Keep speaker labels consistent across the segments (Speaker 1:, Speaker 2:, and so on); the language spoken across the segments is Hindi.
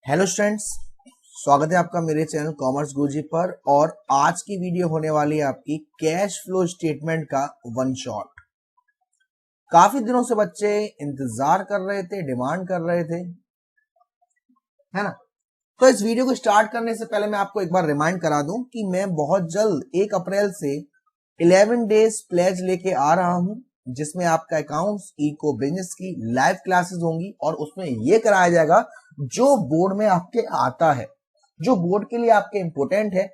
Speaker 1: हेलो स्टूडेंट्स, स्वागत है आपका मेरे चैनल कॉमर्स गुरुजी पर। और आज की वीडियो होने वाली है आपकी कैश फ्लो स्टेटमेंट का वन शॉट। काफी दिनों से बच्चे इंतजार कर रहे थे, डिमांड कर रहे थे, है ना। तो इस वीडियो को स्टार्ट करने से पहले मैं आपको एक बार रिमाइंड करा दूं कि मैं बहुत जल्द 1 अप्रैल से 11 डेज प्लेज लेके आ रहा हूं, जिसमें आपका अकाउंट्स इको बिजनेस की लाइव क्लासेस होंगी और उसमें यह कराया जाएगा जो बोर्ड में आपके आता है, जो बोर्ड के लिए आपके इंपोर्टेंट है,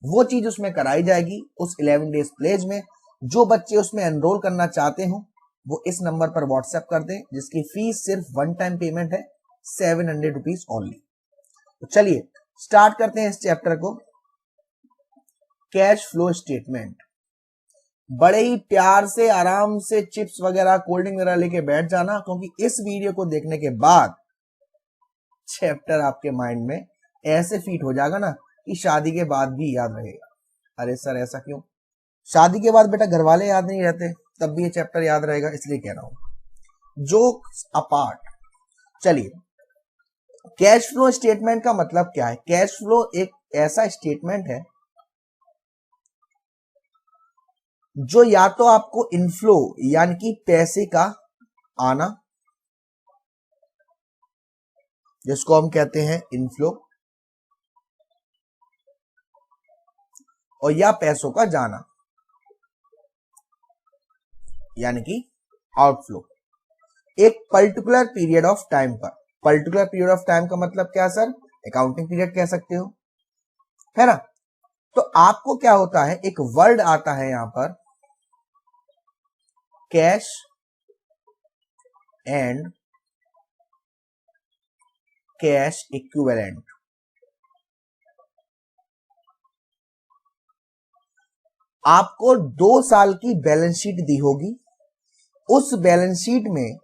Speaker 1: वो चीज उसमें कराई जाएगी उस 11 डेज प्लेज में। जो बच्चे उसमें एनरोल करना चाहते हो वो इस नंबर पर व्हाट्सएप कर दें, जिसकी फीस सिर्फ वन टाइम पेमेंट है, 700 रुपीज ओनली। तो चलिए स्टार्ट करते हैं इस चैप्टर को। Cash flow statement. बड़े ही प्यार से आराम से चिप्स वगैरह कोल्ड ड्रिंक वगैरह लेके बैठ जाना, क्योंकि इस वीडियो को देखने के बाद चैप्टर आपके माइंड में ऐसे फिट हो जाएगा ना कि शादी के बाद भी याद रहेगा। अरे सर ऐसा क्यों? शादी के बाद बेटा घर वाले याद नहीं रहते, तब भी ये चैप्टर याद रहेगा, इसलिए कह रहा हूं। जोक्स अपार्ट, चलिए कैश फ्लो स्टेटमेंट का मतलब क्या है। कैश फ्लो एक ऐसा स्टेटमेंट है जो या तो आपको इनफ्लो यानी कि पैसे का आना, जिसको हम कहते हैं इनफ्लो, और या पैसों का जाना यानी कि आउटफ्लो, एक पर्टिकुलर पीरियड ऑफ टाइम पर। पर्टिकुलर पीरियड ऑफ टाइम का मतलब क्या सर? अकाउंटिंग पीरियड कह सकते हो, है ना। तो आपको क्या होता है, एक वर्ड आता है यहां पर, कैश एंड कैश इक्विवेलेंट। आपको 2 साल की बैलेंस शीट दी होगी, उस बैलेंस शीट में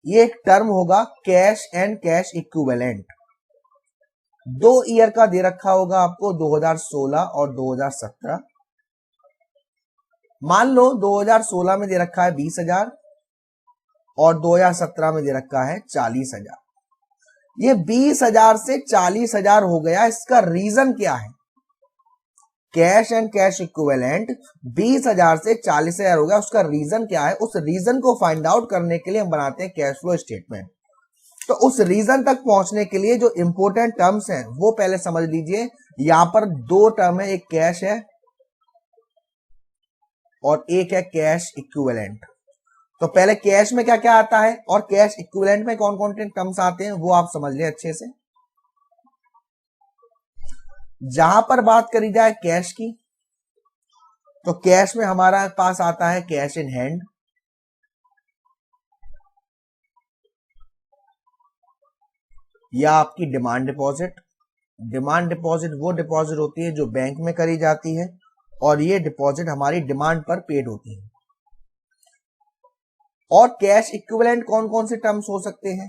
Speaker 1: ये एक टर्म होगा cash and cash equivalent. 2 year का दे रखा होगा आपको, 2016 और 2017। मान लो 2016 में दे रखा है 20,000 और 2017 में दे रखा है 40,000। ये 20,000 से 40,000 हो गया, इसका रीजन क्या है? कैश एंड कैश इक्विवेलेंट 20,000 से 40,000 हो गया, उसका रीजन क्या है? उस रीजन को फाइंड आउट करने के लिए हम बनाते हैं कैश फ्लो स्टेटमेंट। तो उस रीजन तक पहुंचने के लिए जो इंपोर्टेंट टर्म्स हैं वो पहले समझ लीजिए। यहां पर 2 टर्म है, एक कैश है और एक है कैश इक्विवेलेंट। तो पहले कैश में क्या क्या आता है और कैश इक्विवेलेंट में कौन कौन से टर्म्स आते हैं वो आप समझ लें अच्छे से। जहां पर बात करी जाए कैश की, तो कैश में हमारा पास आता है कैश इन हैंड, या आपकी डिमांड डिपॉजिट। डिमांड डिपॉजिट वो डिपॉजिट होती है जो बैंक में करी जाती है और ये डिपॉजिट हमारी डिमांड पर पेड होती है। और कैश इक्विवेलेंट कौन कौन से टर्म्स हो सकते हैं?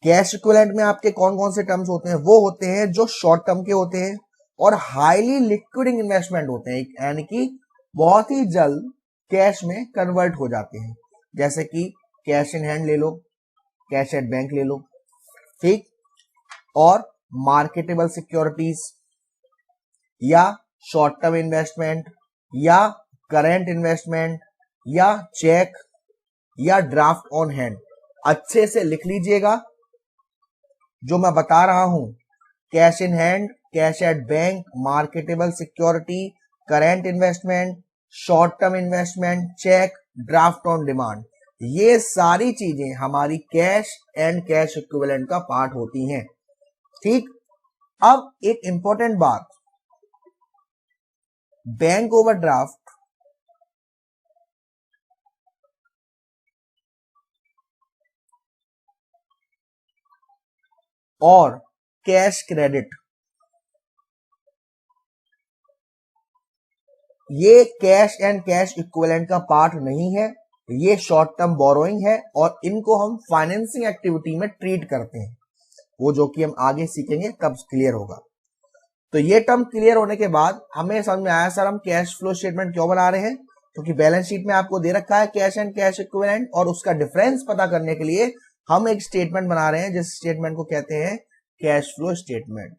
Speaker 1: कैश इक्विवेलेंट में आपके कौन कौन से टर्म्स होते हैं? वो होते हैं जो शॉर्ट टर्म के होते हैं और हाईली लिक्विड इन्वेस्टमेंट होते हैं, यानी कि बहुत ही जल्द कैश में कन्वर्ट हो जाते हैं। जैसे कि कैश इन हैंड ले लो, कैश एट बैंक ले लो, ठीक। और मार्केटेबल सिक्योरिटीज या शॉर्ट टर्म इन्वेस्टमेंट या करेंट इन्वेस्टमेंट या चेक या ड्राफ्ट ऑन हैंड। अच्छे से लिख लीजिएगा जो मैं बता रहा हूं। Cash in hand, cash at bank, marketable security, current investment, short term investment, cheque, draft on demand, ये सारी चीजें हमारी कैश एंड कैश इक्विवेलेंट का पार्ट होती हैं, ठीक। अब एक इंपॉर्टेंट बात, बैंक ओवरड्राफ्ट और कैश क्रेडिट, ये कैश एंड कैश इक्विवेलेंट का पार्ट नहीं है, ये शॉर्ट टर्म बोरोइंग है और इनको हम फाइनेंसिंग एक्टिविटी में ट्रीट करते हैं। वो जो कि हम आगे सीखेंगे तब क्लियर होगा। तो ये टर्म क्लियर होने के बाद हमें समझ में आया सर हम कैश फ्लो स्टेटमेंट क्यों बना रहे हैं, क्योंकि बैलेंस शीट में आपको दे रखा है कैश एंड कैश इक्विवेलेंट, और उसका डिफरेंस पता करने के लिए हम एक स्टेटमेंट बना रहे हैं जिस स्टेटमेंट को कहते हैं कैश फ्लो स्टेटमेंट।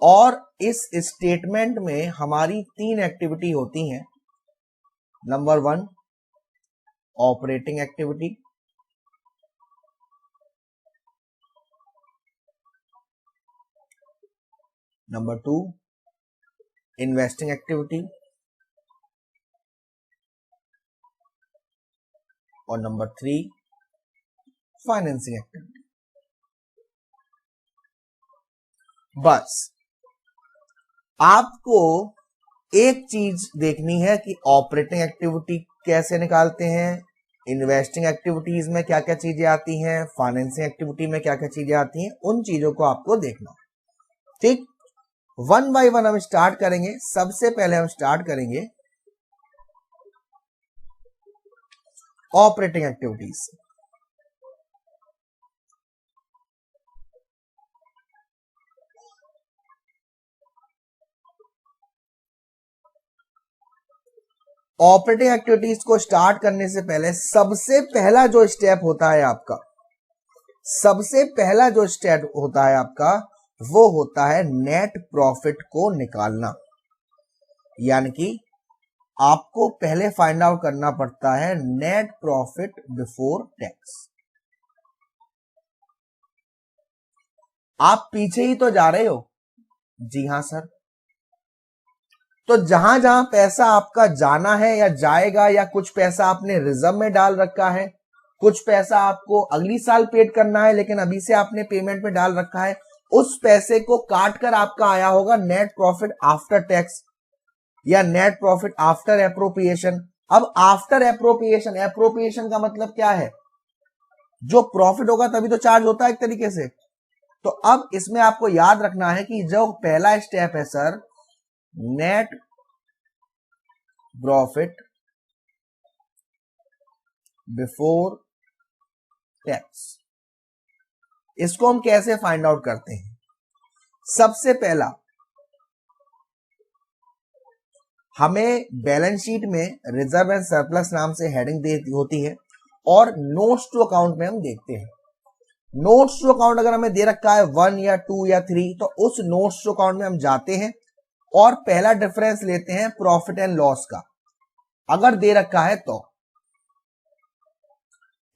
Speaker 1: और इस स्टेटमेंट में हमारी 3 एक्टिविटी होती हैं। Number 1 operating activity, number 2 investing activity, और नंबर 3 फाइनेंसिंग एक्टिविटी। बस आपको एक चीज देखनी है कि ऑपरेटिंग एक्टिविटी कैसे निकालते हैं, इन्वेस्टिंग एक्टिविटीज में क्या क्या चीजें आती हैं, फाइनेंसिंग एक्टिविटी में क्या क्या चीजें आती हैं, उन चीजों को आपको देखना है। ठीक, 1 बाय 1 हम स्टार्ट करेंगे। सबसे पहले हम स्टार्ट करेंगे ऑपरेटिंग एक्टिविटीज। ऑपरेटिंग एक्टिविटीज को स्टार्ट करने से पहले सबसे पहला जो स्टेप होता है आपका, सबसे पहला जो स्टेप होता है आपका वो होता है नेट प्रॉफिट को निकालना। यानी कि आपको पहले फाइंड आउट करना पड़ता है नेट प्रॉफिट बिफोर टैक्स। आप पीछे ही तो जा रहे हो। जी हां सर। तो जहां जहां पैसा आपका जाना है या जाएगा, या कुछ पैसा आपने रिजर्व में डाल रखा है, कुछ पैसा आपको अगली साल पेड करना है लेकिन अभी से आपने पेमेंट में डाल रखा है, उस पैसे को काटकर आपका आया होगा नेट प्रॉफिट आफ्टर टैक्स या नेट प्रॉफिट आफ्टर एप्रोप्रिएशन। अब आफ्टर एप्रोप्रिएशन, एप्रोप्रिएशन का मतलब क्या है, जो प्रॉफिट होगा तभी तो चार्ज होता है एक तरीके से। तो अब इसमें आपको याद रखना है कि जो पहला स्टेप है sir net profit before tax, इसको हम कैसे फाइंड आउट करते हैं। सबसे पहला हमें बैलेंस शीट में रिजर्व एंड सरप्लस नाम से हेडिंग होती है, और नोट्स टू अकाउंट में हम देखते हैं। नोट्स टू अकाउंट अगर हमें दे रखा है 1 या 2 या 3, तो उस नोट्स टू अकाउंट में हम जाते हैं और पहला डिफरेंस लेते हैं प्रॉफिट एंड लॉस का। अगर दे रखा है तो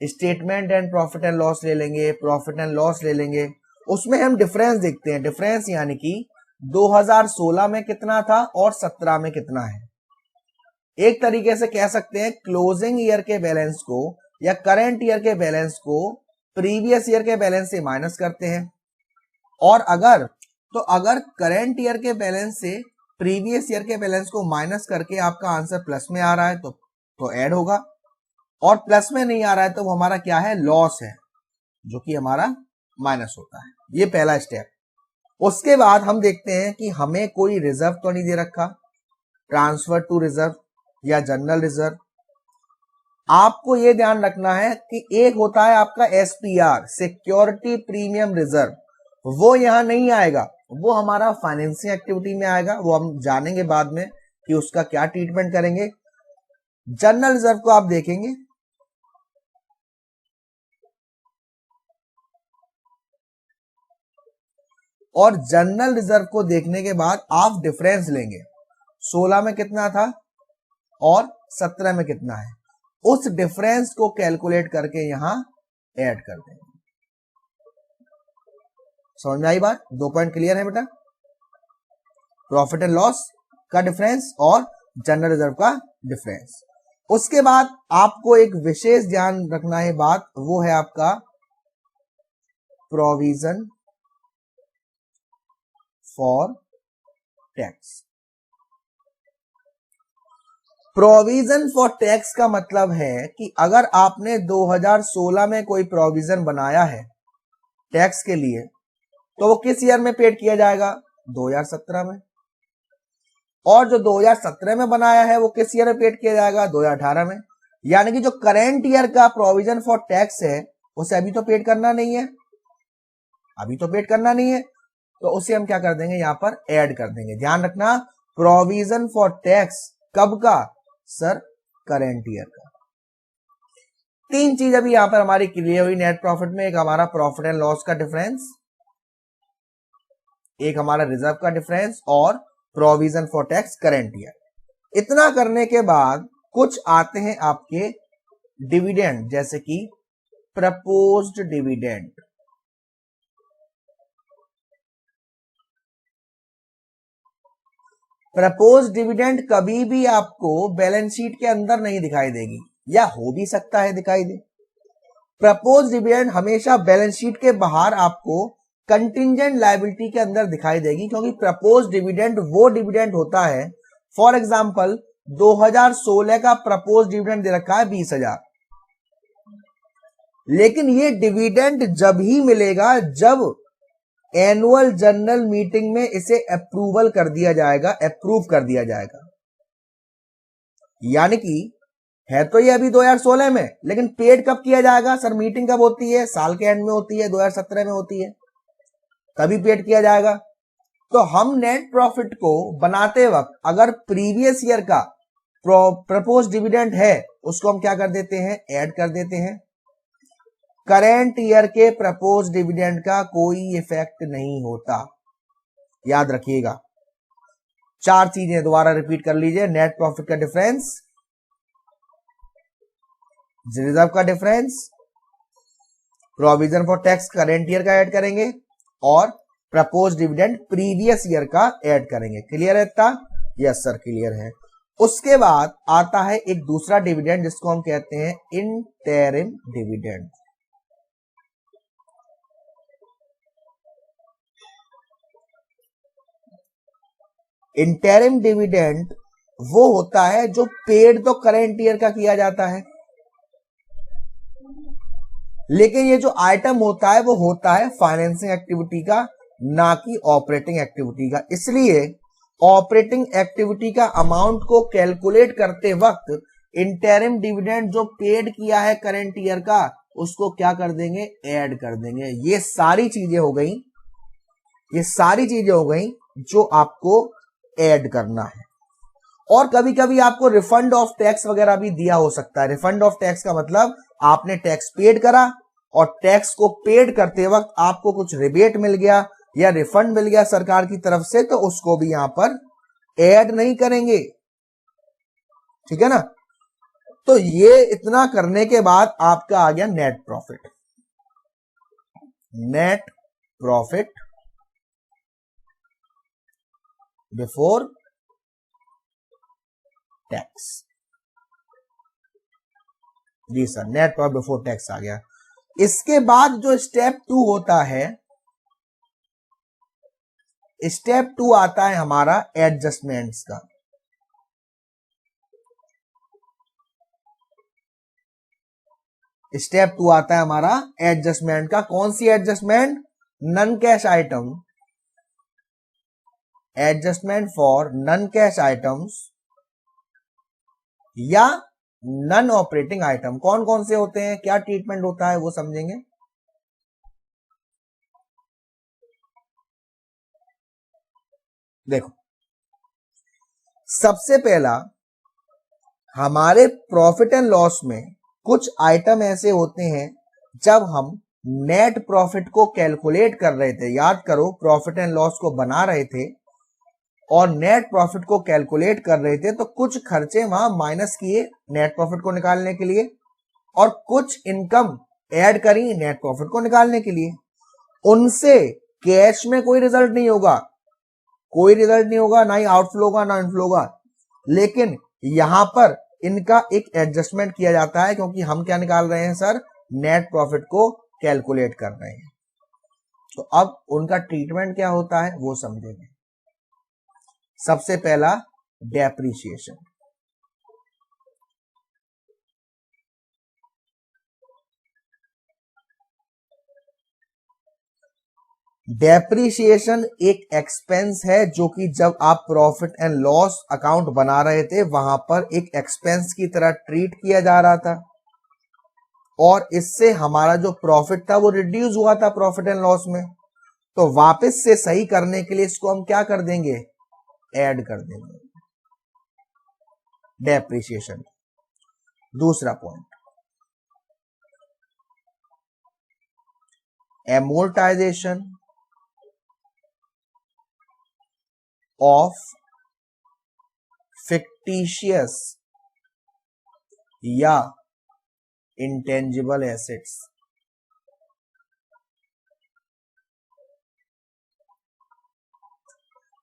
Speaker 1: statement and profit and loss ले लेंगे, प्रॉफिट एंड लॉस ले लेंगे, उसमें हम डिफरेंस देखते हैं। डिफरेंस यानी कि 2016 में कितना था और 17 में कितना है। एक तरीके से कह सकते हैं क्लोजिंग ईयर के बैलेंस को या करंट ईयर के बैलेंस को प्रीवियस ईयर के बैलेंस से माइनस करते हैं, और अगर करंट ईयर के बैलेंस से प्रीवियस ईयर के बैलेंस को माइनस करके आपका आंसर प्लस में आ रहा है तो ऐड होगा, और प्लस में नहीं आ रहा है तो वो हमारा क्या है, लॉस है, जो कि हमारा माइनस होता है। ये पहला स्टेप। उसके बाद हम देखते हैं कि हमें कोई रिजर्व तो नहीं दे रखा, ट्रांसफर टू रिजर्व या जनरल रिजर्व। आपको यह ध्यान रखना है कि एक होता है आपका एसपीआर, सिक्योरिटी प्रीमियम रिजर्व, वो यहां नहीं आएगा, वो हमारा फाइनेंसिंग एक्टिविटी में आएगा। वो हम जानेंगे बाद में कि उसका क्या ट्रीटमेंट करेंगे। जनरल रिजर्व को आप देखेंगे, और जनरल रिजर्व को देखने के बाद आप डिफरेंस लेंगे, 16 में कितना था और 17 में कितना है, उस डिफरेंस को कैलकुलेट करके यहां ऐड कर देंगे। समझ में आई बात? 2 पॉइंट क्लियर है बेटा, प्रॉफिट एंड लॉस का डिफरेंस और जनरल रिजर्व का डिफरेंस। उसके बाद आपको एक विशेष ध्यान रखना है बात, वो है आपका provision for tax. Provision for tax का मतलब है कि अगर आपने 2016 में कोई प्रोविजन बनाया है टैक्स के लिए, तो वो किस ईयर में पेड किया जाएगा, 2017 में। और जो 2017 में बनाया है वो किस ईयर में पेड किया जाएगा, 2018 में। यानी कि जो करेंट ईयर का प्रोविजन फॉर टैक्स है उसे अभी तो पेड करना नहीं है, अभी तो पेड करना नहीं है। तो उसे हम क्या कर देंगे, यहां पर ऐड कर देंगे। ध्यान रखना, प्रोविजन फॉर टैक्स कब का सर, करेंट ईयर का। तीन चीज अभी यहां पर हमारी क्लियर हुई नेट प्रॉफिट में। एक हमारा प्रॉफिट एंड लॉस का डिफरेंस, एक हमारा रिजर्व का डिफरेंस, और provision for tax current year. इतना करने के बाद कुछ आते हैं आपके डिविडेंड, जैसे कि प्रपोज्ड डिविडेंड। प्रपोज डिविडेंड कभी भी आपको बैलेंस शीट के अंदर नहीं दिखाई देगी, या हो भी सकता है दिखाई दे। प्रपोज डिविडेंड हमेशा बैलेंस शीट के बाहर आपको कंटिंजेंट लायबिलिटी के अंदर दिखाई देगी, क्योंकि प्रपोज डिविडेंड वो डिविडेंड होता है, फॉर एग्जांपल 2016 का प्रपोज डिविडेंड दे रखा है 20,000, लेकिन ये डिविडेंड जब ही मिलेगा जब एनुअल जनरल मीटिंग में इसे अप्रूवल कर दिया जाएगा, अप्रूव कर दिया जाएगा। यानी कि है तो ये अभी 2016 में, लेकिन पेड कब किया जाएगा सर, मीटिंग कब होती है, साल के एंड में होती है, 2017 में होती है, तभी पेड किया जाएगा। तो हम नेट प्रॉफिट को बनाते वक्त अगर प्रीवियस ईयर का प्रपोज डिविडेंड है, उसको हम क्या कर देते हैं, ऐड कर देते हैं। करेंट ईयर के प्रपोज डिविडेंड का कोई इफेक्ट नहीं होता, याद रखिएगा। चार चीजें दोबारा रिपीट कर लीजिए, नेट प्रॉफिट का डिफरेंस, रिजर्व का difference, provision for tax current year का ऐड करेंगे, और प्रपोज डिविडेंड प्रीवियस ईयर का ऐड करेंगे। क्लियर है इतना? यस सर क्लियर है। उसके बाद आता है एक दूसरा डिविडेंड जिसको हम कहते हैं इंटरिम डिविडेंड। इंटरिम डिविडेंड वो होता है जो पेड तो करेंट ईयर का किया जाता है, लेकिन ये जो आइटम होता है वो होता है फाइनेंसिंग एक्टिविटी का, ना कि ऑपरेटिंग एक्टिविटी का। इसलिए ऑपरेटिंग एक्टिविटी का अमाउंट को कैलकुलेट करते वक्त इंटरिम डिविडेंड जो पेड किया है करेंट ईयर का, उसको क्या कर देंगे, ऐड कर देंगे। ये सारी चीजें हो गई, ये सारी चीजें हो गई जो आपको ऐड करना है। और कभी कभी आपको रिफंड ऑफ टैक्स वगैरह भी दिया हो सकता है। रिफंड ऑफ टैक्स का मतलब आपने टैक्स पेड करा और टैक्स को पेड करते वक्त आपको कुछ रिबेट मिल गया या रिफंड मिल गया सरकार की तरफ से, तो उसको भी यहां पर ऐड नहीं करेंगे, ठीक है ना। तो ये इतना करने के बाद आपका आ गया net profit. Net profit before tax, जी sir net profit before tax आ गया। इसके बाद जो स्टेप 2 होता है, स्टेप 2 आता है हमारा एडजस्टमेंट्स का। स्टेप 2 आता है हमारा एडजस्टमेंट का। कौन सी adjustment, non cash item, adjustment for non cash items या नन ऑपरेटिंग आइटम। कौन कौन से होते हैं, क्या ट्रीटमेंट होता है, वो समझेंगे। देखो सबसे पहला हमारे प्रॉफिट एंड लॉस में कुछ आइटम ऐसे होते हैं जब हम नेट प्रॉफिट को कैलकुलेट कर रहे थे, याद करो प्रॉफिट एंड लॉस को बना रहे थे और नेट प्रॉफिट को कैलकुलेट कर रहे थे, तो कुछ खर्चे वहां माइनस किए नेट प्रॉफिट को निकालने के लिए और कुछ इनकम ऐड करी नेट प्रॉफिट को निकालने के लिए। उनसे कैश में कोई रिजल्ट नहीं होगा, कोई रिजल्ट नहीं होगा, ना ही आउटफ्लो होगा ना इनफ्लो होगा, लेकिन यहां पर इनका एक एडजस्टमेंट किया जाता है, क्योंकि हम क्या निकाल रहे हैं सर, नेट प्रॉफिट को कैलकुलेट कर रहे हैं। तो अब उनका ट्रीटमेंट क्या होता है वो समझेंगे। सबसे पहला डेप्रिसिएशन। डेप्रिसिएशन एक एक्सपेंस है जो कि जब आप प्रॉफिट एंड लॉस अकाउंट बना रहे थे वहां पर एक एक्सपेंस की तरह ट्रीट किया जा रहा था, और इससे हमारा जो प्रॉफिट था वो रिड्यूस हुआ था प्रॉफिट एंड लॉस में। तो वापस से सही करने के लिए इसको हम क्या कर देंगे, ऐड कर देंगे, डेप्रिसिएशन। दूसरा पॉइंट, एमोर्टाइजेशन ऑफ फिक्टिशियस या इंटेंजिबल एसेट्स।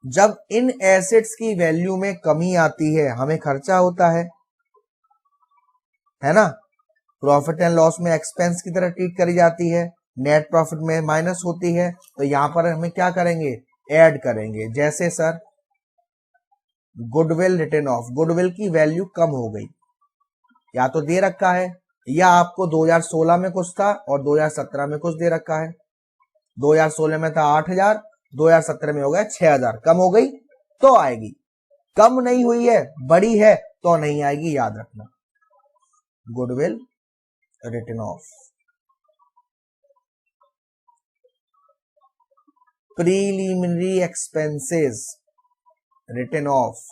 Speaker 1: जब इन एसेट्स की वैल्यू में कमी आती है, हमें खर्चा होता है ना, प्रॉफिट एंड लॉस में एक्सपेंस की तरह ट्रीट करी जाती है, नेट प्रॉफिट में माइनस होती है, तो यहां पर हमें क्या करेंगे, ऐड करेंगे। जैसे sir goodwill return of, goodwill की वैल्यू कम हो गई, या तो दे रखा है या आपको 2016 में कुछ था और 2017 में कुछ दे रखा है। 2016 में था 8,000, 2017 में हो गया 6,000, कम हो गई तो आएगी, कम नहीं हुई है, बड़ी है तो नहीं आएगी, याद रखना। Goodwill return of, preliminary expenses return of,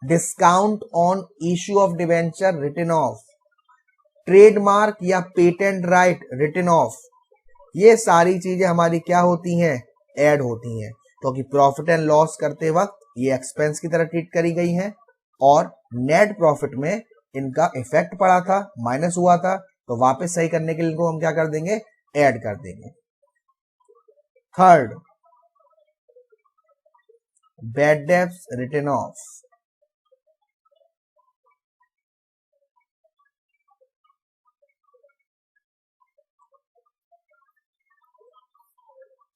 Speaker 1: discount on issue of debenture return of, trademark या पेटेंट राइट रिटर्न ऑफ, ये सारी चीजें हमारी क्या होती हैं, ऐड होती हैं, क्योंकि प्रॉफिट एंड लॉस करते वक्त ये एक्सपेंस की तरह ट्रीट करी गई हैं और नेट प्रॉफिट में इनका इफेक्ट पड़ा था, माइनस हुआ था, तो वापस सही करने के लिए इनको हम क्या कर देंगे, ऐड कर देंगे। Third, bad debts return of,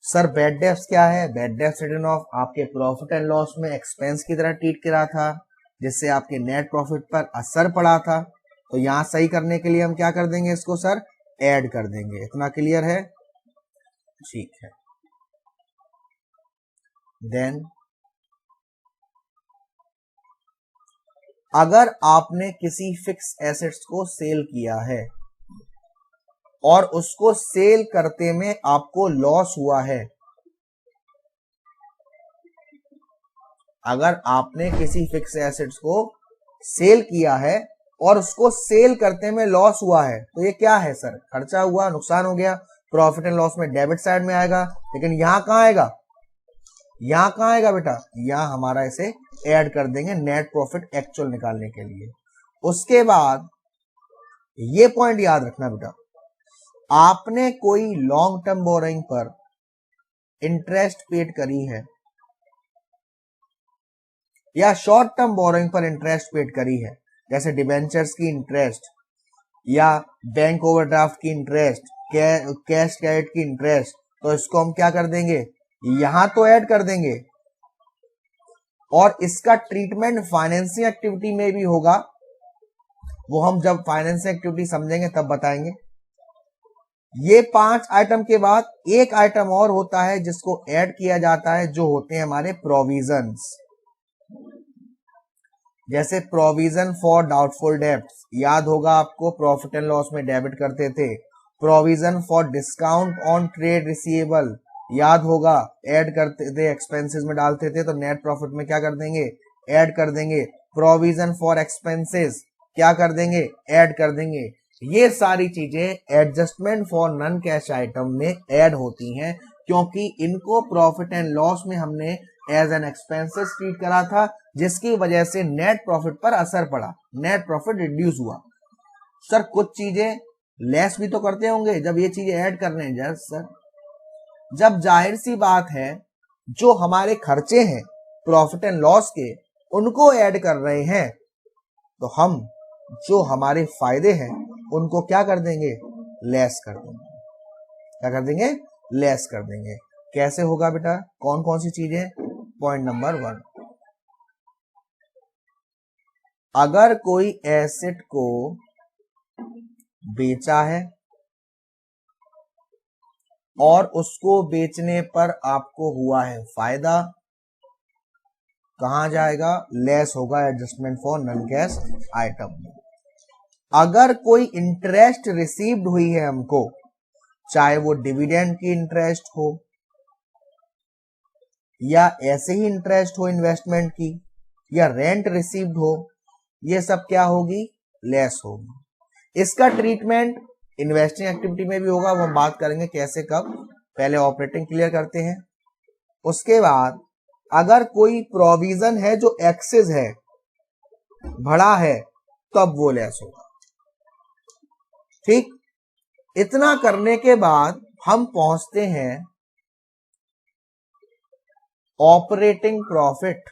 Speaker 1: sir bad debts क्या है, बैड डेब्ट्स रिटर्न ऑफ आपके प्रॉफिट एंड लॉस में एक्सपेंस की तरह ट्रीट करा था, जिससे आपके नेट प्रॉफिट पर असर पड़ा था, तो यहां सही करने के लिए हम क्या कर देंगे, इसको सर ऐड कर देंगे। इतना क्लियर है, ठीक है। देन अगर आपने किसी फिक्स एसेट्स को सेल किया है और उसको सेल करते में आपको लॉस हुआ है, अगर आपने किसी फिक्स एसेट्स को सेल किया है और उसको सेल करते में लॉस हुआ है, तो ये क्या है सर, खर्चा हुआ, नुकसान हो गया, प्रॉफिट एंड लॉस में डेबिट साइड में आएगा। लेकिन यहां कहां आएगा, यहां कहां आएगा बेटा, यहां हमारा इसे ऐड कर देंगे नेट प्रॉफिट एक्चुअल निकालने के लिए। उसके बाद ये पॉइंट याद रखना बेटा, आपने कोई लॉन्ग टर्म बोरोइंग पर इंटरेस्ट पेड करी है या शॉर्ट टर्म बोरोइंग पर इंटरेस्ट पेड करी है, जैसे डिबेंचर्स की इंटरेस्ट या बैंक ओवरड्राफ्ट की इंटरेस्ट, कैश क्रेडिट की इंटरेस्ट, तो इसको हम क्या कर देंगे, यहां तो ऐड कर देंगे, और इसका ट्रीटमेंट फाइनेंसिंग एक्टिविटी में भी होगा, वो हम जब फाइनेंसिंग एक्टिविटी समझेंगे तब बताएंगे। ये 5 आइटम के बाद एक आइटम और होता है जिसको ऐड किया जाता है, जो होते हैं हमारे प्रोविजंस, जैसे प्रोविजन फॉर डाउटफुल डेब्ट्स, याद होगा आपको, प्रॉफिट एंड लॉस में डेबिट करते थे। Provision for discount on trade receivable, याद होगा, ऐड करते थे, एक्सपेंसेस में डालते थे, तो नेट प्रॉफिट में क्या कर देंगे, ऐड कर देंगे। प्रोविजन फॉर एक्सपेंसेस क्या कर देंगे, ऐड कर देंगे। ये सारी चीजें adjustment for non cash item में ऐड होती हैं, क्योंकि इनको प्रॉफिट एंड लॉस में हमने एज एन एक्सपेंसेस ट्रीट करा था, जिसकी वजह से नेट प्रॉफिट पर असर पड़ा, नेट प्रॉफिट रिड्यूस हुआ। सर कुछ चीजें लेस भी तो करते होंगे जब ये चीजें ऐड कर रहे हैं, सर जब जाहिर सी बात है जो हमारे खर्चे हैं प्रॉफिट एंड लॉस के, उनको ऐड कर रहे हैं, तो हम जो हमारे फायदे हैं उनको क्या कर देंगे, लेस कर देंगे। क्या कर देंगे, लेस कर देंगे। कैसे होगा बेटा, कौन कौन सी चीजें, पॉइंट नंबर 1, अगर कोई एसेट को बेचा है और उसको बेचने पर आपको हुआ है फायदा, कहां जाएगा, लेस होगा adjustment for non cash item में। अगर कोई इंटरेस्ट रिसीव्ड हुई है हमको, चाहे वो डिविडेंड की इंटरेस्ट हो या ऐसे ही इंटरेस्ट हो इन्वेस्टमेंट की, या रेंट रिसीव्ड हो, ये सब क्या होगी, लेस होगी। इसका ट्रीटमेंट इन्वेस्टिंग एक्टिविटी में भी होगा, वो हम बात करेंगे कैसे कब। पहले ऑपरेटिंग क्लियर करते हैं। उसके बाद अगर कोई प्रोविजन है जो एक्सेस है, बढ़ा है, तब वो लेस होगा। ठीक, इतना करने के बाद हम पहुंचते हैं operating profit.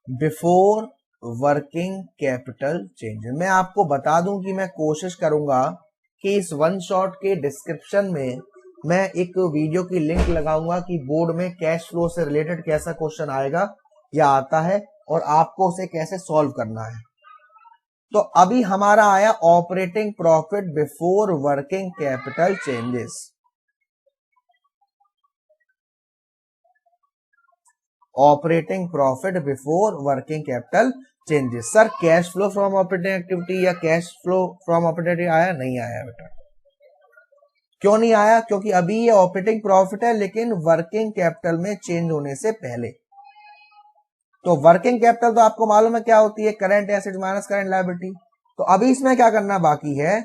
Speaker 1: Before working capital change. मैं आपको बता दूं कि मैं कोशिश करूंगा कि इस वन शॉट के डिस्क्रिप्शन में मैं एक वीडियो की लिंक लगाऊंगा कि बोर्ड में कैश फ्लो से रिलेटेड कैसा क्वेश्चन आएगा या आता है और आपको उसे कैसे सॉल्व करना है। तो अभी हमारा आया operating profit before working capital changes. Operating profit before working capital changes. Sir cash flow from operating activity या कैश फ्लो फ्रॉम ऑपरेटिंग आया? नहीं आया बेटा। क्यों नहीं आया? क्योंकि अभी ये ऑपरेटिंग प्रॉफिट है लेकिन वर्किंग कैपिटल में चेंज होने से पहले। तो वर्किंग कैपिटल तो आपको मालूम है क्या होती है, current asset minus current liability. तो अभी इसमें क्या करना बाकी है,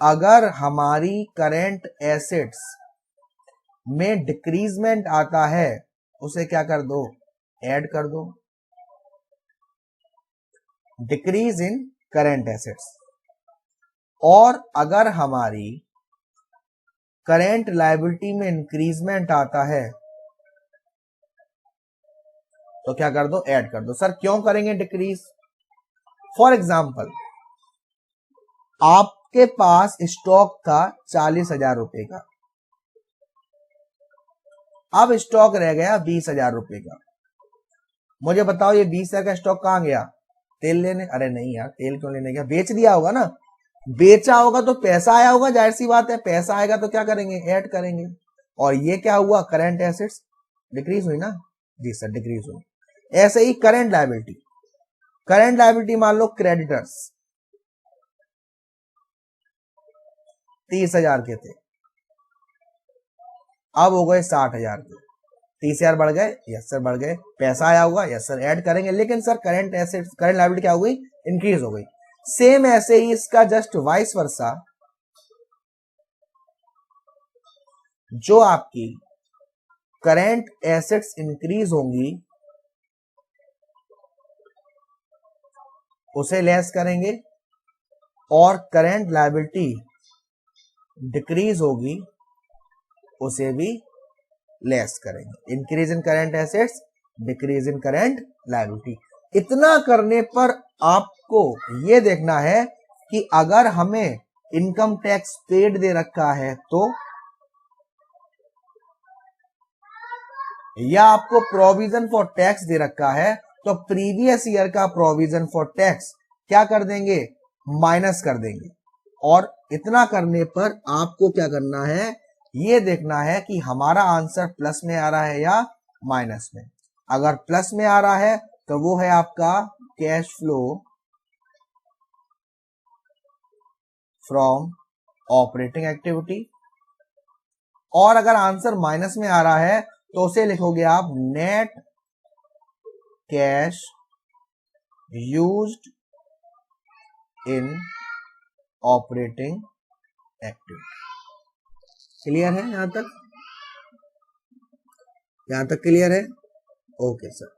Speaker 1: अगर हमारी करंट एसेट्स में डिक्रीजमेंट आता है उसे क्या कर दो, ऐड कर दो, डिक्रीज इन करंट एसेट्स। और अगर हमारी करंट लायबिलिटी में इंक्रीजमेंट आता है तो क्या कर दो, ऐड कर दो। सर क्यों करेंगे डिक्रीज? फॉर एग्जाम्पल आपके पास स्टॉक था 40,000 रुपए का, अब स्टॉक रह गया 20,000 रुपए का। मुझे बताओ ये 20,000 का स्टॉक कहां गया, तेल लेने? अरे नहीं यार, तेल क्यों लेने गया, बेच दिया होगा ना। बेचा होगा तो पैसा आया होगा, जाहिर सी बात है, पैसा आएगा तो क्या करेंगे, ऐड करेंगे। और ये क्या हुआ, करंट एसेट्स डिक्रीज हुई ना। जी सर डिक्रीज हुई। ऐसे ही करंट लायबिलिटी, करंट लायबिलिटी मान लो क्रेडिटर्स 30,000 के थे, अब हो गए 60,000 के। 30,000 बढ़ गए, यस सर बढ़ गए। पैसा आया होगा, यस सर ऐड करेंगे। लेकिन sir current assets, current liability क्या हो गई, इंक्रीज हो गई। सेम ऐसे ही इसका जस्ट वाइस वर्सा, जो आपकी करंट एसेट्स इंक्रीज होंगी उसे लेस करेंगे, और करंट लायबिलिटी डिक्रीज होगी उसे भी लेस करेंगे। Increase in current assets, decrease in current liability. इतना करने पर आपको यह देखना है कि अगर हमें इनकम टैक्स पेड दे रखा है तो, या आपको प्रोविजन फॉर टैक्स दे रखा है तो प्रीवियस ईयर का प्रोविजन फॉर टैक्स क्या कर देंगे, माइनस कर देंगे। और इतना करने पर आपको क्या करना है, ये देखना है कि हमारा आंसर प्लस में आ रहा है या माइनस में। अगर प्लस में आ रहा है तो वो है आपका cash flow from operating activity, और अगर आंसर माइनस में आ रहा है तो उसे लिखोगे आप net cash used in operating activity. Clear है यहां तक? यहां तक क्लियर है? Okay sir.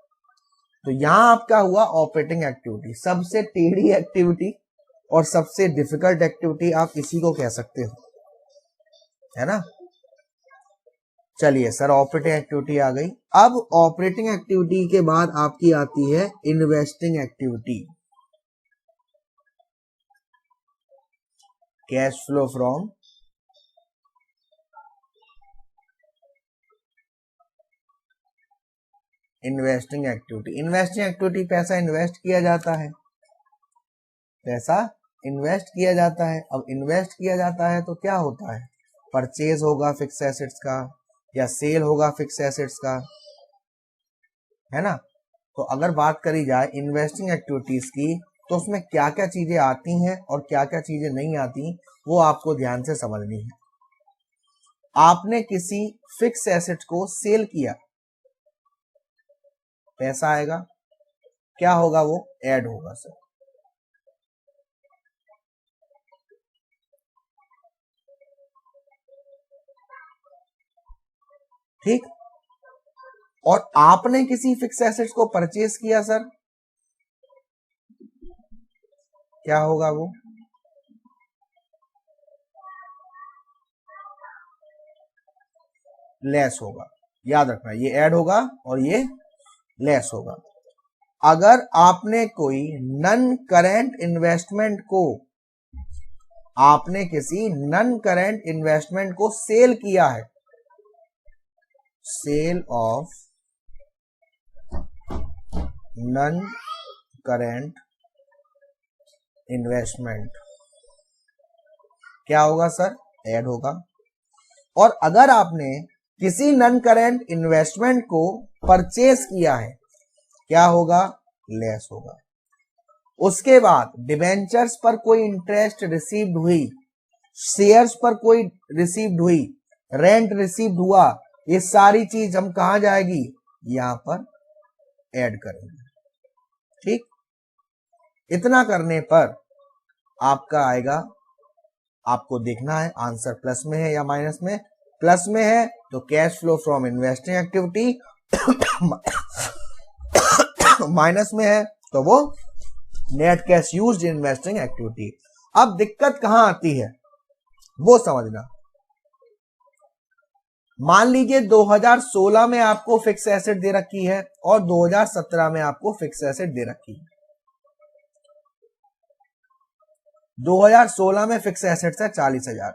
Speaker 1: तो यहां आपका हुआ ऑपरेटिंग एक्टिविटी, सबसे टेढ़ी एक्टिविटी और सबसे डिफिकल्ट एक्टिविटी आप इसी को कह सकते हो, है ना। चलिए सर ऑपरेटिंग एक्टिविटी आ गई। अब ऑपरेटिंग एक्टिविटी के बाद आपकी आती है investing activity. Cash flow from investing activity. Investing activity पैसा इन्वेस्ट किया जाता है, पैसा इन्वेस्ट किया जाता है। अब इन्वेस्ट किया जाता है तो क्या होता है, परचेज होगा फिक्स एसेट्स का या सेल होगा फिक्स एसेट्स का, है ना। तो अगर बात करी जाए इन्वेस्टिंग एक्टिविटीज की, तो उसमें क्या क्या चीजें आती हैं और क्या क्या चीजें नहीं आती, वो आपको ध्यान से समझनी है। आपने किसी फिक्स एसेट को सेल किया, पैसा आएगा, क्या होगा, वो ऐड होगा सर। ठीक। और आपने किसी फिक्स एसेट्स को परचेज किया सर, क्या होगा, वो लेस होगा। याद रखना, ये ऐड होगा और ये लेस होगा। अगर आपने कोई नन करेंट इन्वेस्टमेंट को, आपने किसी नन करेंट इन्वेस्टमेंट को सेल किया है, sale of non current investment, क्या होगा सर, ऐड होगा। और अगर आपने किसी नन करेंट इन्वेस्टमेंट को परचेज किया है, क्या होगा, लेस होगा। उसके बाद डिबेंचर्स पर कोई इंटरेस्ट रिसीव्ड हुई, शेयर्स पर कोई रिसीव्ड हुई, रेंट रिसीव्ड हुआ, ये सारी चीज हम कहां जाएगी, यहां पर ऐड करेंगे। ठीक। इतना करने पर आपका आएगा, आपको देखना है आंसर प्लस में है या माइनस में। प्लस में है तो cash flow from investing activity, minus में है तो वो net cash used in investing activity. अब दिक्कत कहां आती है वो समझना। मान लीजिए 2016 में आपको फिक्स एसेट दे रखी है और 2017 में आपको फिक्स एसेट दे रखी है। 2016 में फिक्स एसेट्स है 40,000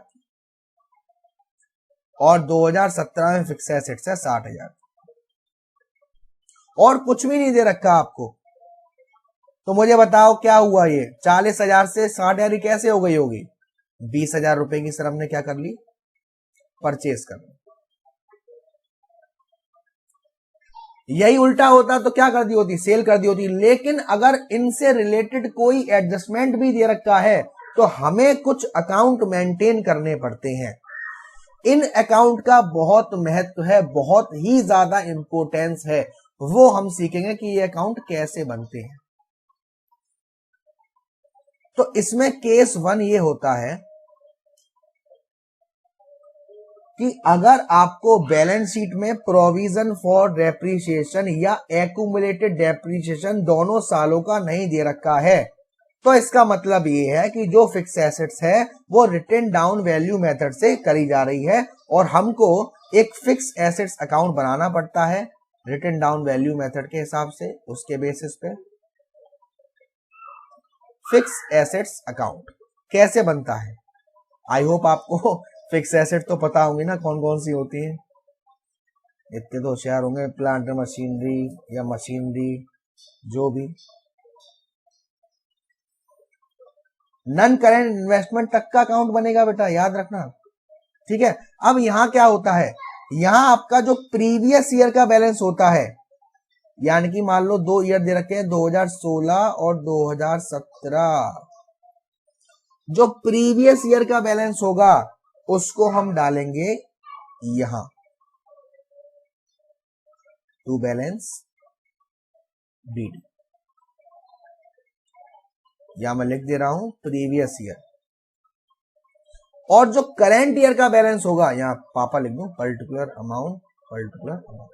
Speaker 1: और 2017 में फिक्स एसेट्स है 60,000 और कुछ भी नहीं दे रखा आपको। तो मुझे बताओ क्या हुआ, ये 40,000 से 60,000 कैसे हो गई होगी, 20,000 रुपए की सर हमने क्या कर ली, परचेज कर ली। यही उल्टा होता तो क्या कर दी होती, सेल कर दी होती। लेकिन अगर इनसे रिलेटेड कोई एडजस्टमेंट भी दे रखा है तो हमें कुछ अकाउंट मेंटेन करने पड़ते हैं। इन अकाउंट का बहुत महत्व है, बहुत ही ज्यादा इंपॉर्टेंस है। वो हम सीखेंगे कि ये अकाउंट कैसे बनते हैं। तो इसमें केस 1 ये होता है कि अगर आपको बैलेंस शीट में प्रोविजन फॉर डेप्रीशिएशन या एक्यूमुलेटेड डेप्रीशिएशन दोनों सालों का नहीं दे रखा है, तो इसका मतलब ये है कि जो फिक्स एसेट्स है वो रिटन डाउन वैल्यू मेथड से करी जा रही है और हमको एक फिक्स एसेट्स अकाउंट बनाना पड़ता है रिटन डाउन वैल्यू मेथड के हिसाब से। उसके बेसिस पे फिक्स एसेट्स अकाउंट कैसे बनता है, आई होप आपको फिक्स एसेट तो पता होंगी ना कौन कौन सी होती है। इतने तो होशियार होंगे, प्लांट मशीनरी या मशीनरी जो भी। नन करेंट इन्वेस्टमेंट तक का अकाउंट बनेगा बेटा, याद रखना। ठीक है। अब यहां क्या होता है, यहां आपका जो प्रीवियस ईयर का बैलेंस होता है, यानी कि मान लो 2 ईयर दे रखे हैं 2016 और 2017, जो प्रीवियस ईयर का बैलेंस होगा उसको हम डालेंगे यहां टू बैलेंस बीडी, या मैं लिख दे रहा हूं प्रीवियस ईयर। और जो करेंट ईयर का बैलेंस होगा, यहां पापा लिख दूं पर्टिकुलर अमाउंट, पर्टिकुलर अमाउंट।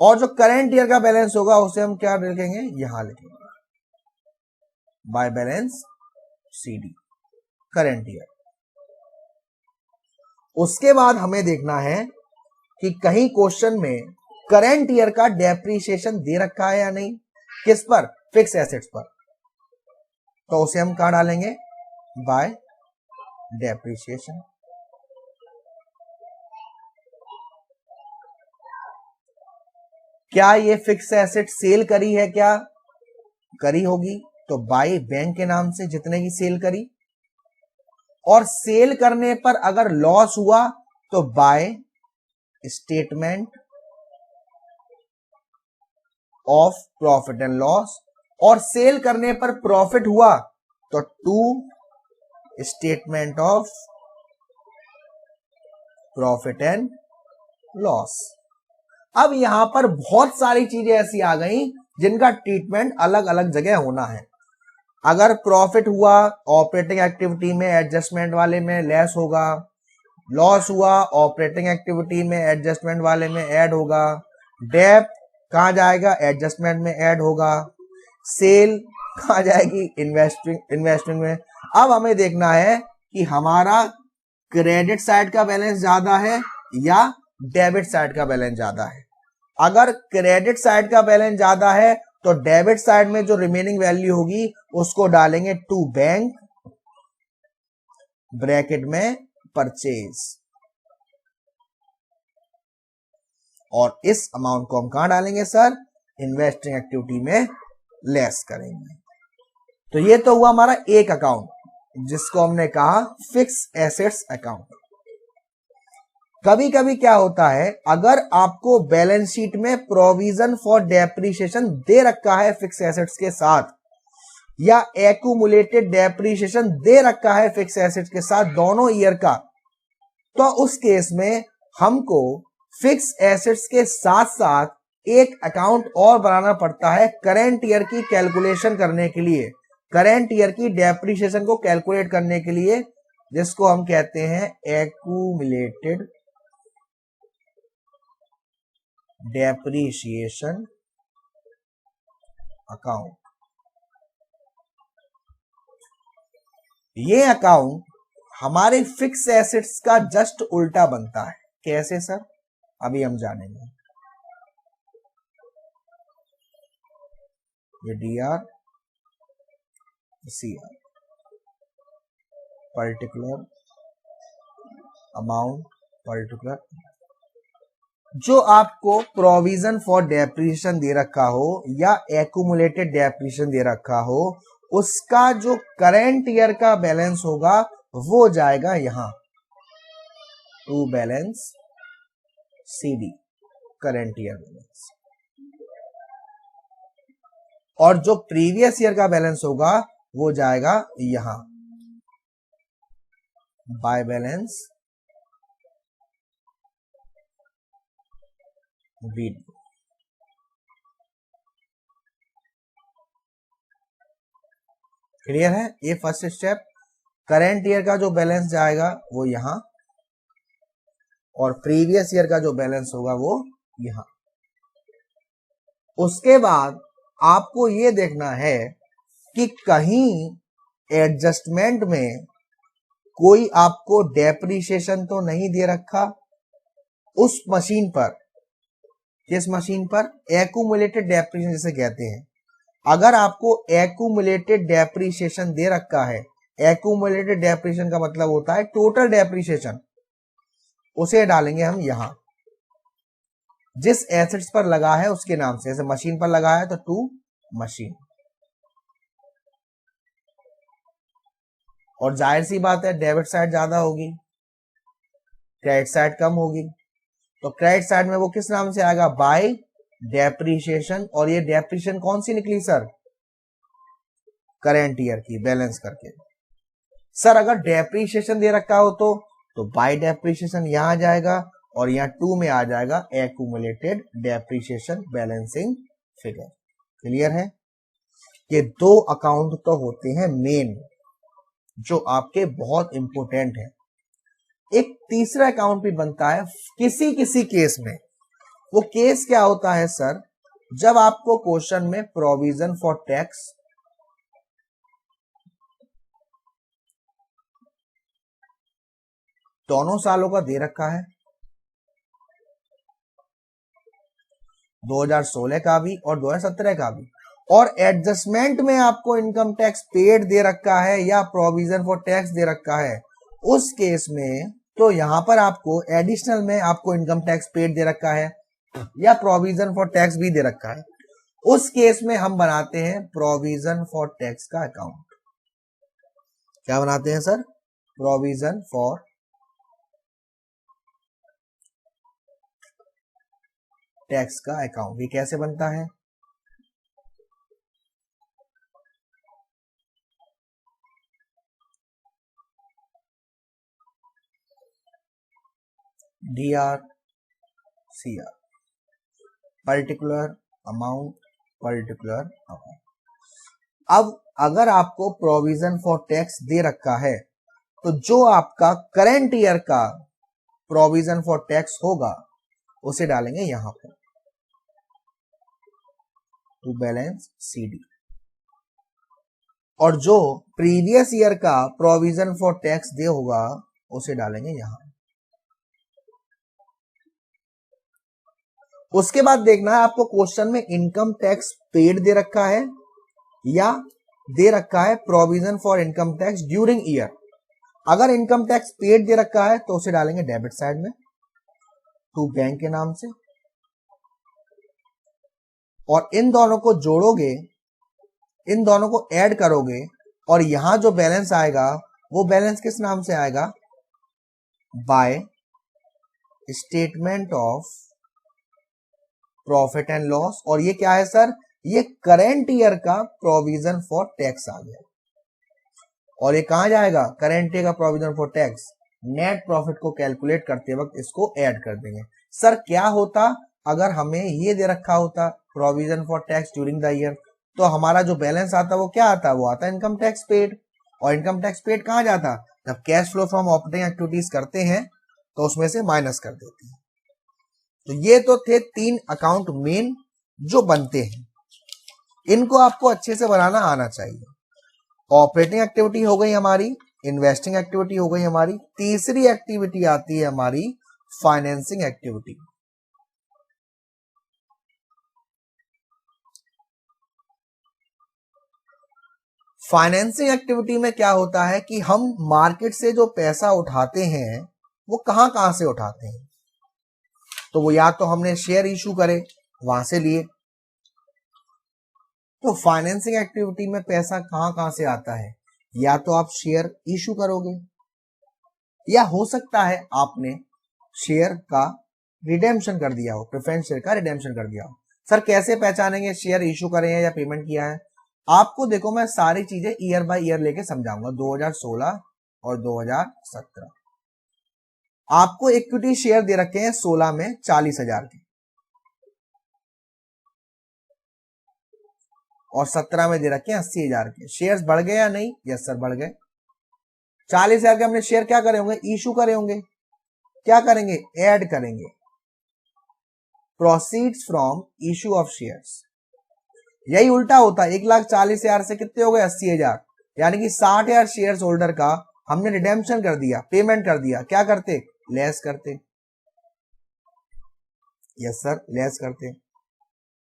Speaker 1: और जो करेंट ईयर का बैलेंस होगा उसे हम क्या लिखेंगे, यहां लिखेंगे by balance CD, current year. उसके बाद हमें देखना है कि कहीं क्वेश्चन में करेंट ईयर का डेप्रीशिएशन दे रखा है या नहीं, किस पर, फिक्स एसेट्स पर, तो उसे हम कहां डालेंगे, बाय डेप्रीशिएशन। क्या ये फिक्स एसेट सेल करी है, क्या करी होगी, तो बाय बैंक के नाम से जितने की सेल करी। और सेल करने पर अगर लॉस हुआ तो by statement of profit and loss, और सेल करने पर प्रॉफिट हुआ तो to statement of profit and loss. अब यहां पर बहुत सारी चीजें ऐसी आ गई जिनका ट्रीटमेंट अलग अलग जगह होना है। अगर प्रॉफिट हुआ ऑपरेटिंग एक्टिविटी में एडजस्टमेंट वाले में लेस होगा, लॉस हुआ ऑपरेटिंग एक्टिविटी में एडजस्टमेंट वाले में ऐड होगा, डेब्ट कहां जाएगा एडजस्टमेंट में ऐड होगा, सेल कहां जाएगी इन्वेस्टिंग में। अब हमें देखना है कि हमारा क्रेडिट साइड का बैलेंस ज्यादा है या डेबिट साइड का बैलेंस ज्यादा है। अगर क्रेडिट साइड का बैलेंस ज्यादा है तो डेबिट साइड में जो रिमेनिंग वैल्यू होगी उसको डालेंगे टू बैंक ब्रैकेट में परचेज, और इस अमाउंट को हम कहां डालेंगे सर, इन्वेस्टिंग एक्टिविटी में लेस करेंगे। तो ये तो हुआ हमारा एक अकाउंट जिसको हमने कहा फिक्स एसेट्स अकाउंट। कभी कभी क्या होता है, अगर आपको बैलेंस शीट में प्रोविजन फॉर डेप्रिसिएशन दे रखा है फिक्स एसेट्स के साथ, या एक्यूमुलेटेड डेप्रिसिएशन दे रखा है फिक्स एसेट्स के साथ दोनों ईयर का, तो उस केस में हमको फिक्स एसेट्स के साथ साथ एक अकाउंट और बनाना पड़ता है करेंट ईयर की कैलकुलेशन करने के लिए, करेंट ईयर की डेप्रिसिएशन को कैलकुलेट करने के लिए, जिसको हम कहते हैं एक्यूमुलेटेड डेप्रिसिएशन अकाउंट। ये अकाउंट हमारे फिक्स एसेट्स का जस्ट उल्टा बनता है। कैसे सर, अभी हम जानेंगे। ये DR CR particular amount particular, जो आपको प्रोविजन फॉर डेप्रिसिएशन दे रखा हो या एक्यूमुलेटेड डेप्रिसिएशन दे रखा हो, उसका जो करेंट ईयर का बैलेंस होगा वो जाएगा यहां to balance CD current year balance, और जो प्रीवियस ईयर का बैलेंस होगा वो जाएगा यहां बाय बैलेंस बीडी। क्लियर है? ये फर्स्ट स्टेप, करेंट ईयर का जो बैलेंस जाएगा वो यहां, और प्रीवियस ईयर का जो बैलेंस होगा वो यहां। उसके बाद आपको ये देखना है कि कहीं एडजस्टमेंट में कोई आपको डेप्रिसिएशन तो नहीं दे रखा उस मशीन पर। किस मशीन पर? एक्यूमुलेटेड डेप्रिसिएशन जिसे कहते हैं। अगर आपको एक्यूमुलेटेड डेप्रिसिएशन दे रखा है, एक्यूमुलेटेड डेप्रिसिएशन का मतलब होता है टोटल डेप्रिसिएशन, उसे डालेंगे हम यहां जिस एसेट्स पर लगा है उसके नाम से। जैसे मशीन पर लगा है तो टू मशीन, और जाहिर सी बात है डेबिट साइड ज्यादा होगी, क्रेडिट साइड कम होगी, तो क्रेडिट साइड में वो किस नाम से आएगा, बाय डेप्रिसिएशन। और ये डेप्रिसिएशन कौन सी निकली सर, करेंट ईयर की बैलेंस करके। सर अगर डेप्रिसिएशन दे रखा हो तो बाय डेप्रिसिएशन यहां आ जाएगा, और यहां टू में आ जाएगा accumulated depreciation balancing figure. Clear है? ये दो अकाउंट तो होते हैं मेन जो आपके बहुत इंपॉर्टेंट है। एक तीसरा अकाउंट भी बनता है किसी किसी केस में। वो केस क्या होता है सर, जब आपको क्वेश्चन में प्रोविजन फॉर टैक्स दोनों सालों का दे रखा है, 2016 का भी और 2017 का भी, और एडजस्टमेंट में आपको इनकम टैक्स पेड दे रखा है या प्रोविजन फॉर टैक्स दे रखा है, उस केस में तो यहां पर आपको एडिशनल में आपको इनकम टैक्स पेड दे रखा है या प्रोविजन फॉर टैक्स भी दे रखा है, उस केस में हम बनाते हैं प्रोविजन फॉर टैक्स का अकाउंट। क्या बनाते हैं सर? प्रोविजन फॉर टैक्स का अकाउंट। ये कैसे बनता है? DR CR, particular amount, particular amount. अब अगर आपको प्रोविजन फॉर टैक्स दे रखा है तो जो आपका करंट ईयर का प्रोविजन फॉर टैक्स होगा उसे डालेंगे यहां पर टू बैलेंस CD, और जो प्रीवियस ईयर का प्रोविजन फॉर टैक्स दे होगा उसे डालेंगे यहां। उसके बाद देखना है आपको क्वेश्चन में इनकम टैक्स पेड दे रखा है या दे रखा है provision for income tax during year. अगर इनकम टैक्स पेड दे रखा है तो उसे डालेंगे डेबिट साइड में टू बैंक के नाम से, और इन दोनों को जोड़ोगे, इन दोनों को ऐड करोगे, और यहां जो बैलेंस आएगा वो बैलेंस किस नाम से आएगा, bye statement of profit and loss. और ये क्या है सर, ये करंट ईयर का प्रोविजन फॉर टैक्स आ गया। और ये कहां जाएगा, करंट ईयर का provision for tax, net profit को कैलकुलेट करते वक्त इसको ऐड कर देंगे। सर क्या होता अगर हमें ये दे रखा होता provision for tax during the year, तो हमारा जो बैलेंस आता वो क्या आता, वो आता इनकम टैक्स पेड। और इनकम टैक्स पेड कहां जाता, जब cash flow from operating activities करते हैं तो उसमें से माइनस कर देते हैं। तो ये तो थे 3 अकाउंट मेन जो बनते हैं, इनको आपको अच्छे से बनाना आना चाहिए। ऑपरेटिंग एक्टिविटी हो गई हमारी, इन्वेस्टिंग एक्टिविटी हो गई हमारी, तीसरी एक्टिविटी आती है हमारी फाइनेंसिंग एक्टिविटी। फाइनेंसिंग एक्टिविटी में क्या होता है कि हम मार्केट से जो पैसा उठाते हैं वो कहां कहां से उठाते हैं, तो वो या तो हमने शेयर इशू करे वहां से लिए, तो फाइनेंसिंग एक्टिविटी में पैसा कहां कहां से आता है, या तो आप शेयर इशू करोगे या हो सकता है आपने शेयर का रिडेम्पशन कर दिया हो, प्रेफरेंस शेयर का रिडेम्पशन कर दिया हो। सर कैसे पहचानेंगे शेयर इशू करे हैं या पेमेंट किया है, आपको देखो मैं सारी चीजें ईयर बाय ईयर लेके समझाऊंगा। 2016 और 2017 आपको इक्विटी शेयर दे रखे हैं 16 में 40,000 के, और 17 में दे रखे हैं 80,000 के। शेयर्स बढ़ गए या नहीं, यस सर बढ़ गए। 40,000 के हमने शेयर क्या करे होंगे, इशू करे होंगे, क्या करेंगे, ऐड करेंगे proceeds from issue of shares. यही उल्टा होता है, 1,40,000 से कितने हो गए 80,000, यानी कि 60,000 शेयर्स होल्डर का हमने रिडेम्पशन कर दिया, पेमेंट कर दिया, क्या करते, लेस करते, यस सर लेस करते।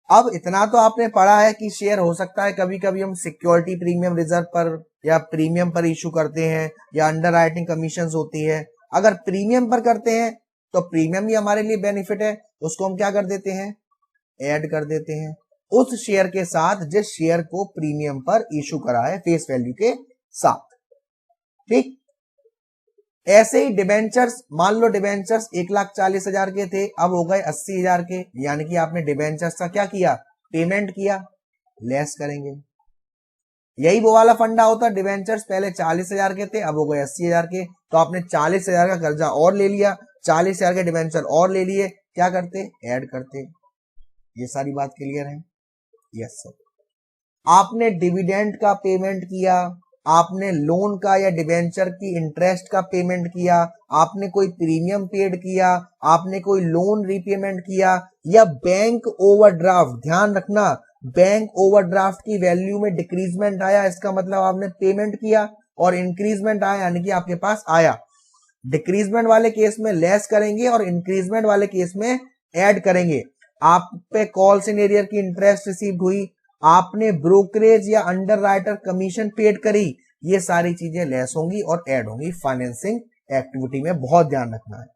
Speaker 1: अब इतना तो आपने पढ़ा है कि शेयर हो सकता है कभी कभी हम सिक्योरिटी प्रीमियम रिजर्व पर या प्रीमियम पर इशू करते हैं, या अंडर राइटिंग कमीशन होती है। अगर प्रीमियम पर करते हैं तो प्रीमियम भी हमारे लिए बेनिफिट है, उसको हम क्या कर देते हैं, ऐड कर देते हैं उस शेयर के साथ जिस शेयर को प्रीमियम पर इशू करा है फेस वैल्यू के साथ। ठीक, ऐसे ही डिबेंचर्स, मान लो डिबेंचर्स 1,40,000 के थे, अब हो गए 80,000 के, यानी कि आपने डिबेंचर्स का क्या किया, पेमेंट किया, लेस करेंगे। यही वो वाला फंडा होता, डिबेंचर्स पहले 40,000 के थे, अब हो गए 80,000 के, तो आपने 40,000 का कर्जा और ले लिया, 40,000 के डिबेंचर और ले लिए, क्या करते, ऐड करते। ये सारी बात क्लियर है, यस सर। आपने डिविडेंड का पेमेंट किया, आपने लोन का या डिबेंचर की इंटरेस्ट का पेमेंट किया, आपने कोई प्रीमियम पेड किया, आपने कोई लोन रीपेमेंट किया, या बैंक ओवरड्राफ्ट, ध्यान रखना बैंक ओवरड्राफ्ट की वैल्यू में डिक्रीजमेंट आया, इसका मतलब आपने पेमेंट किया, और इंक्रीजमेंट आया यानी कि आपके पास आया। डिक्रीजमेंट वाले केस में लेस करेंगे और इंक्रीजमेंट वाले केस में ऐड करेंगे। आप पे कॉल्स इन एरियर की इंटरेस्ट रिसीव हुई, आपने ब्रोकरेज या अंडर राइटर कमीशन पेड करी, ये सारी चीजें लेस होंगी और ऐड होंगी फाइनेंसिंग एक्टिविटी में, बहुत ध्यान रखना है।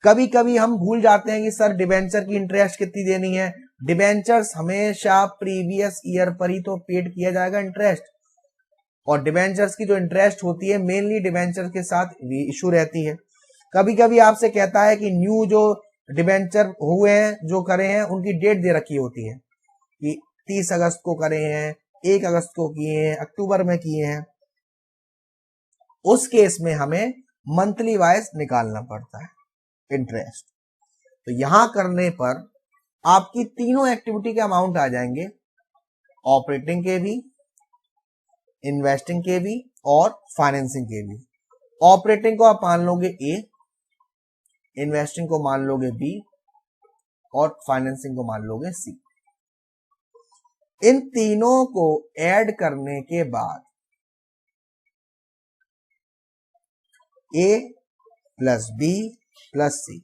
Speaker 1: कभी कभी हम भूल जाते हैं कि सर डिबेंचर की इंटरेस्ट कितनी देनी है, डिबेंचर्स हमेशा प्रीवियस ईयर पर ही तो पेड किया जाएगा इंटरेस्ट, और डिबेंचर्स की जो इंटरेस्ट होती है मेनली डिबेंचर के साथ इशू रहती है। कभी कभी आपसे कहता है कि न्यू जो डिबेंचर हुए हैं, जो करे हैं, उनकी डेट दे रखी होती है कि 30 अगस्त को करे हैं, 1 अगस्त को किए हैं, अक्टूबर में किए हैं, उस केस में हमें मंथली वाइज निकालना पड़ता है इंटरेस्ट। तो यहां करने पर आपकी तीनों एक्टिविटी के अमाउंट आ जाएंगे, ऑपरेटिंग के भी, इन्वेस्टिंग के भी और फाइनेंसिंग के भी। ऑपरेटिंग को आप मान लोगे ए, इन्वेस्टिंग को मान लोगे बी और फाइनेंसिंग को मान लोगे सी। इन तीनों को ऐड करने के बाद ए प्लस बी प्लस सी,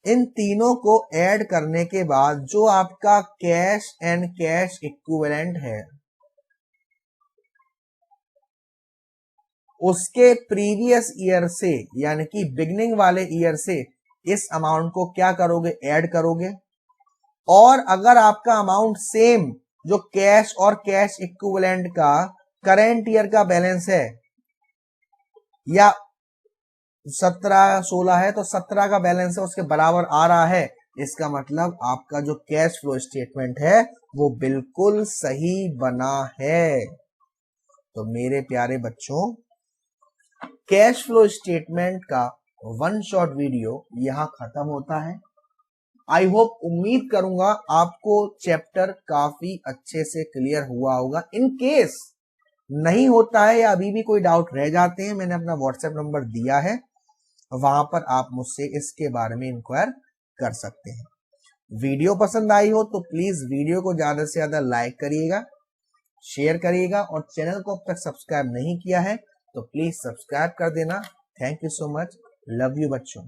Speaker 1: इन तीनों को ऐड करने के बाद जो आपका कैश एंड कैश इक्विवेलेंट है उसके प्रीवियस ईयर से यानी कि बिगनिंग वाले ईयर से इस अमाउंट को क्या करोगे, ऐड करोगे। और अगर आपका अमाउंट सेम जो कैश और कैश इक्विवेलेंट का करेंट ईयर का बैलेंस है या 17-16 है तो 17 का बैलेंस है उसके बराबर आ रहा है, इसका मतलब आपका जो कैश फ्लो स्टेटमेंट है वो बिल्कुल सही बना है। तो मेरे प्यारे बच्चों, कैश फ्लो स्टेटमेंट का वन शॉट वीडियो यहां खत्म होता है। आई होप, उम्मीद करूंगा आपको चैप्टर काफी अच्छे से क्लियर हुआ होगा। इन केस नहीं होता है या अभी भी कोई डाउट रह जाते हैं, मैंने अपना व्हाट्सएप नंबर दिया है, वहां पर आप मुझसे इसके बारे में इंक्वायर कर सकते हैं। वीडियो पसंद आई हो तो प्लीज वीडियो को ज्यादा से ज्यादा लाइक करिएगा, शेयर करिएगा और चैनल को अब तक सब्सक्राइब नहीं किया है तो प्लीज सब्सक्राइब कर देना। Thank you so much, love you बच्चों।